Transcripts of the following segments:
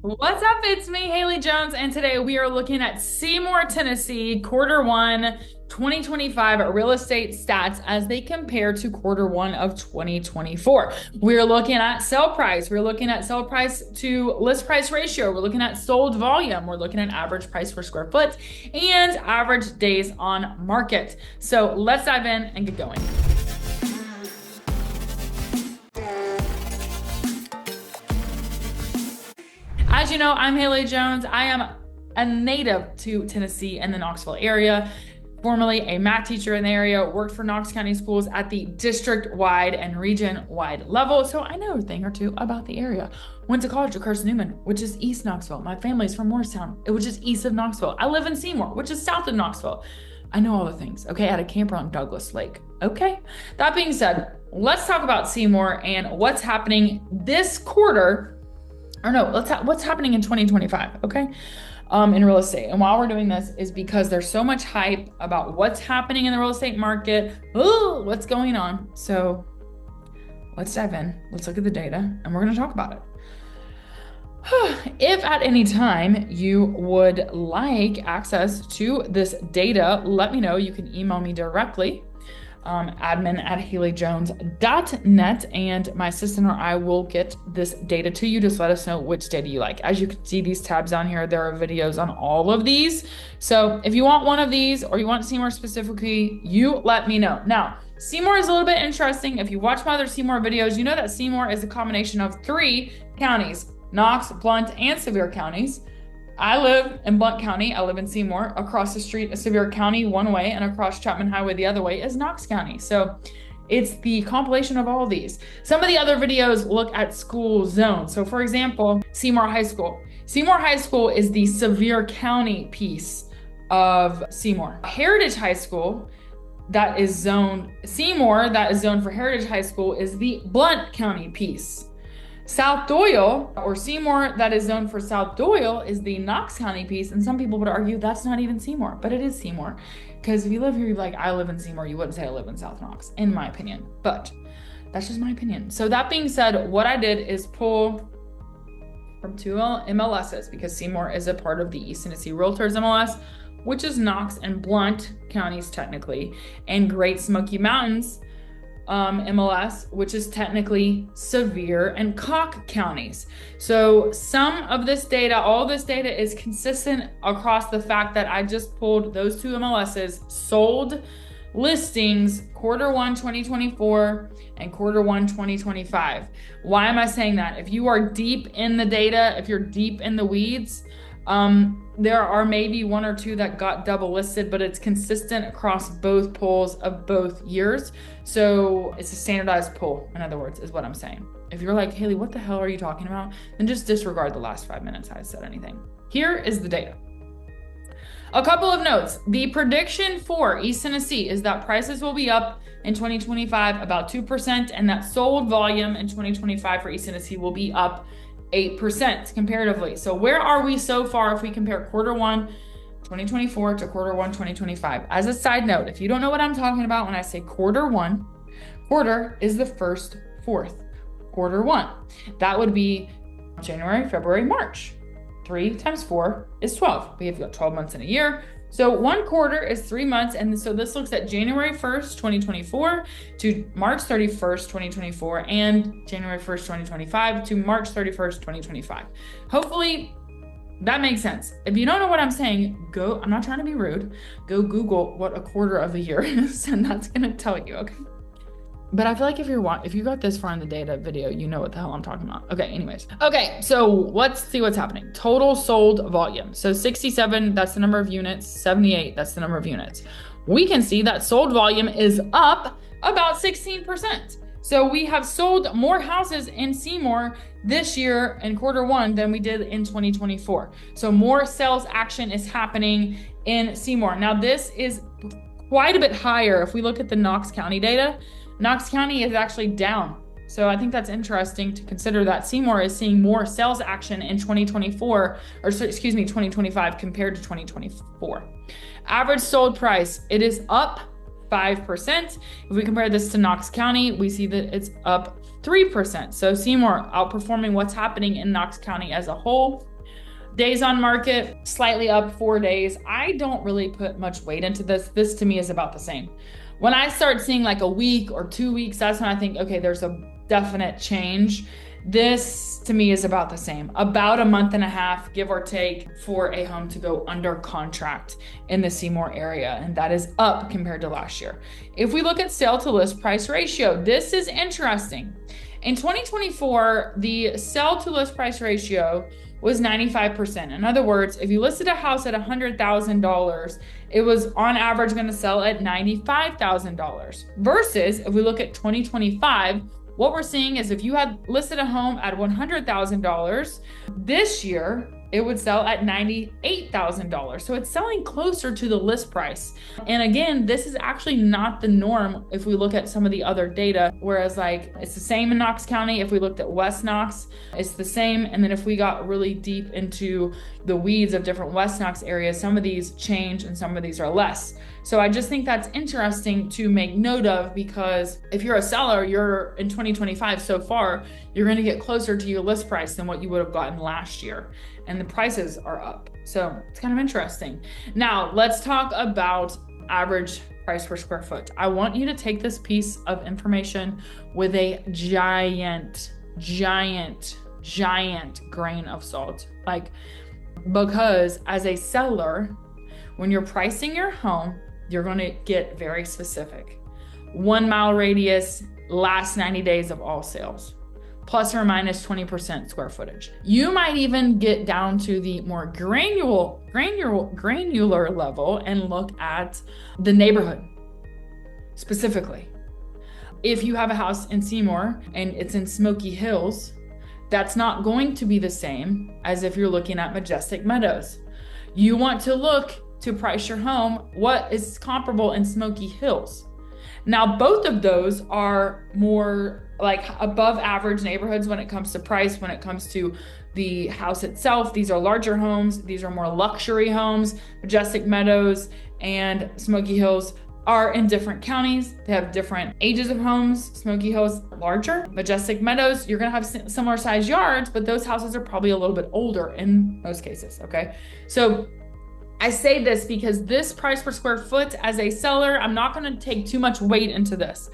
What's up? It's me, Haley Jones, and today we are looking at Seymour, Tennessee, quarter one 2025 real estate stats as they compare to quarter one of 2024. We're looking at sell price. We're looking at sell price to list price ratio. We're looking at sold volume. We're looking at average price per square foot and average days on market. So let's dive in and get going. As you know, I'm Haley Jones. I am a native to Tennessee and the Knoxville area, formerly a math teacher in the area, worked for Knox County Schools at the district-wide and region-wide level, so I know a thing or two about the area. Went to college at Carson Newman, which is East Knoxville. My family's from Morristown, which is east of Knoxville. I live in Seymour, which is south of Knoxville. I know all the things, okay? I had a camper on Douglas Lake, okay? That being said, let's talk about Seymour and what's happening this quarter. Or no, what's happening in 2025, okay? In real estate. And while we're doing this is because there's so much hype about what's happening in the real estate market. Ooh, what's going on? So let's dive in. Let's look at the data and we're going to talk about it. If at any time you would like access to this data, let me know. You can email me directly. admin@haleyjones.net, and my assistant or I will get this data to you. Just let us know which data you like. As you can see, these tabs down here, there are videos on all of these. So if you want one of these or you want Seymour specifically, you let me know. Now, Seymour is a little bit interesting. If you watch my other Seymour videos, you know that Seymour is a combination of 3 counties: Knox, Blount, and Sevier counties. I live in Blount County. I live in Seymour. Across the street is Sevier County one way, and across Chapman Highway the other way is Knox County. So it's the compilation of all these. Some of the other videos look at school zones. So for example, Seymour High School. Seymour High School is the Sevier County piece of Seymour. Heritage High School, that is zoned Seymour, that is zoned for Heritage High School, is the Blount County piece. South Doyle, or Seymour, that is zoned for South Doyle, is the Knox County piece, and some people would argue that's not even Seymour, but it is Seymour. Because if you live here, you're like, I live in Seymour, you wouldn't say I live in South Knox, in my opinion, but that's just my opinion. So that being said, what I did is pull from 2 MLSs, because Seymour is a part of the East Tennessee Realtors MLS, which is Knox and Blount counties technically, and Great Smoky Mountains MLS, which is technically Sevier and Cocke counties. So some of this data, all this data is consistent across the fact that I just pulled those 2 MLSs, sold listings quarter one 2024 and quarter one 2025. Why am I saying that? If you are deep in the data, if you're deep in the weeds, there are maybe 1 or 2 that got double listed, but it's consistent across both polls of both years. So it's a standardized poll, in other words, is what I'm saying. If you're like, Haley, what the hell are you talking about? Then just disregard the last 5 minutes I said anything. Here is the data. A couple of notes. The prediction for East Tennessee is that prices will be up in 2025 about 2%, and that sold volume in 2025 for East Tennessee will be up 8% comparatively. So where are we so far if we compare quarter one 2024 to quarter one 2025? As a side note, if you don't know what I'm talking about when I say quarter one, quarter is the first fourth. Quarter one. That would be January, February, March. 3 times 4 is 12. We have got 12 months in a year. So 1 quarter is 3 months. And so this looks at January 1st, 2024 to March 31st, 2024, and January 1st, 2025 to March 31st, 2025. Hopefully that makes sense. If you don't know what I'm saying, I'm not trying to be rude, go Google what a quarter of a year is, and that's going to tell you, okay? But I feel like if you got this far in the data video, you know what the hell I'm talking about. Okay, anyways. Okay, so let's see what's happening. Total sold volume. So 67, that's the number of units. 78, that's the number of units. We can see that sold volume is up about 16%. So we have sold more houses in Seymour this year in quarter one than we did in 2024. So more sales action is happening in Seymour. Now this is quite a bit higher if we look at the Knox County data. Knox County is actually down. So I think that's interesting to consider that Seymour is seeing more sales action in 2025 compared to 2024. Average sold price, it is up 5%. If we compare this to Knox County, we see that it's up 3%. So Seymour outperforming what's happening in Knox County as a whole. Days on market, slightly up 4 days. I don't really put much weight into this. This to me is about the same. When I start seeing like a week or 2 weeks, that's when I think, okay, there's a definite change. This to me is about the same, about a month and a half, give or take, for a home to go under contract in the Seymour area. And that is up compared to last year. If we look at sale to list price ratio, this is interesting. In 2024, the sell to list price ratio was 95%. In other words, if you listed a house at $100,000, it was on average going to sell at $95,000. Versus if we look at 2025, what we're seeing is if you had listed a home at $100,000, this year it would sell at $98,000. So it's selling closer to the list price. And again, this is actually not the norm if we look at some of the other data, whereas like it's the same in Knox County. If we looked at West Knox, it's the same. And then if we got really deep into the weeds of different West Knox areas, some of these change and some of these are less. So I just think that's interesting to make note of, because if you're a seller, you're in 2025 so far, you're going to get closer to your list price than what you would have gotten last year. And the prices are up. So it's kind of interesting. Now let's talk about average price per square foot. I want you to take this piece of information with a giant grain of salt. Because as a seller, when you're pricing your home, you're going to get very specific. 1 mile radius, last 90 days of all sales, plus or minus 20% square footage. You might even get down to the more granular level and look at the neighborhood specifically. If you have a house in Seymour and it's in Smoky Hills, that's not going to be the same as if you're looking at Majestic Meadows. You want to look to price your home what is comparable in Smoky Hills. Now, both of those are more like above average neighborhoods when it comes to price, when it comes to the house itself. These are larger homes. These are more luxury homes. Majestic Meadows and Smoky Hills are in different counties. They have different ages of homes. Smoky Hills larger. Majestic Meadows, you're gonna have similar size yards, but those houses are probably a little bit older in most cases, okay? So I say this because this price per square foot as a seller, I'm not gonna take too much weight into this.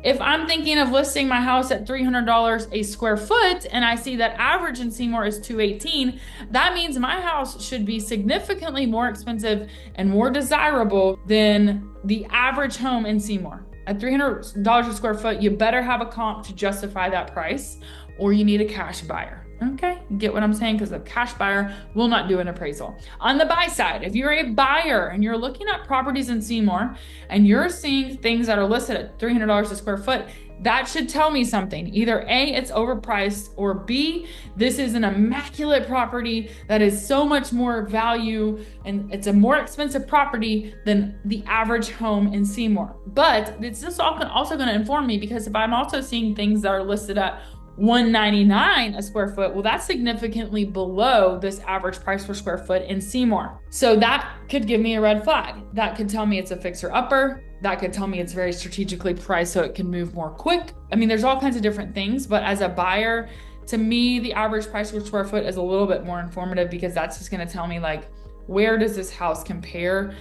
If I'm thinking of listing my house at $300 a square foot and I see that average in Seymour is $218, that means my house should be significantly more expensive and more desirable than the average home in Seymour. At $300 a square foot, you better have a comp to justify that price, or you need a cash buyer. Okay, get what I'm saying? Because a cash buyer will not do an appraisal. On the buy side, if you're a buyer and you're looking at properties in Seymour and you're seeing things that are listed at $300 a square foot, that should tell me something. Either A, it's overpriced, or B, this is an immaculate property that is so much more value and it's a more expensive property than the average home in Seymour. But it's just also going to inform me, because if I'm also seeing things that are listed at $199 a square foot, well, that's significantly below this average price per square foot in Seymour. So that could give me a red flag. That could tell me it's a fixer-upper. That could tell me it's very strategically priced so it can move more quick. I mean, there's all kinds of different things, but as a buyer, to me, the average price per square foot is a little bit more informative, because that's just going to tell me, like, where does this house compare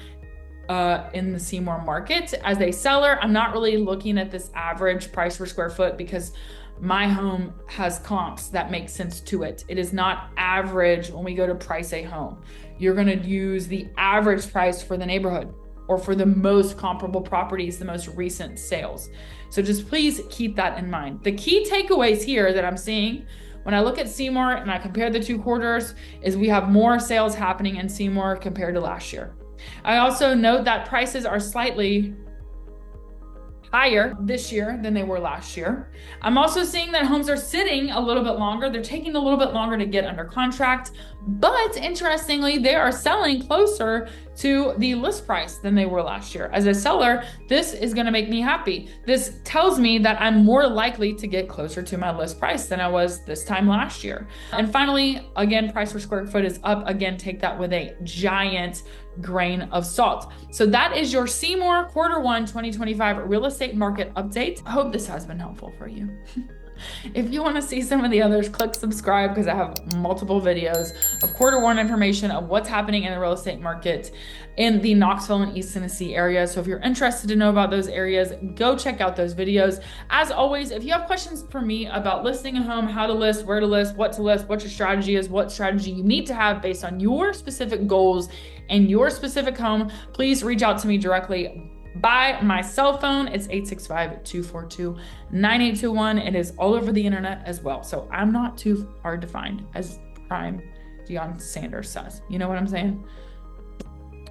in the Seymour market? As a seller, I'm not really looking at this average price per square foot, because my home has comps that make sense to it. It is not average when we go to price a home. You're going to use the average price for the neighborhood or for the most comparable properties, the most recent sales. So just please keep that in mind. The key takeaways here that I'm seeing when I look at Seymour and I compare the two quarters is we have more sales happening in Seymour compared to last year. I also note that prices are slightly higher this year than they were last year. I'm also seeing that homes are sitting a little bit longer. They're taking a little bit longer to get under contract, but interestingly, they are selling closer to the list price than they were last year. As a seller, this is going to make me happy. This tells me that I'm more likely to get closer to my list price than I was this time last year. And finally, again, price per square foot is up. Again, take that with a giant grain of salt. So that is your Seymour Q1 2025 real estate market update. I hope this has been helpful for you. If you want to see some of the others, click subscribe because I have multiple videos of quarter one information of what's happening in the real estate market in the Knoxville and East Tennessee area. So if you're interested to know about those areas, go check out those videos. As always, if you have questions for me about listing a home, how to list, where to list, what your strategy is, what strategy you need to have based on your specific goals and your specific home, please reach out to me directly by my cell phone. It's 865-242-9821. It is all over the internet as well. So I'm not too hard to find, as Prime Deion Sanders says. You know what I'm saying?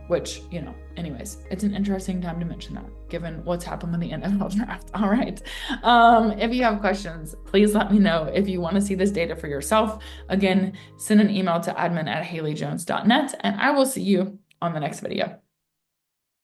Which, anyways, it's an interesting time to mention that, given what's happened with the NFL draft. All right. If you have questions, please let me know. If you want to see this data for yourself, again, send an email to admin@haleyjones.net, and I will see you on the next video.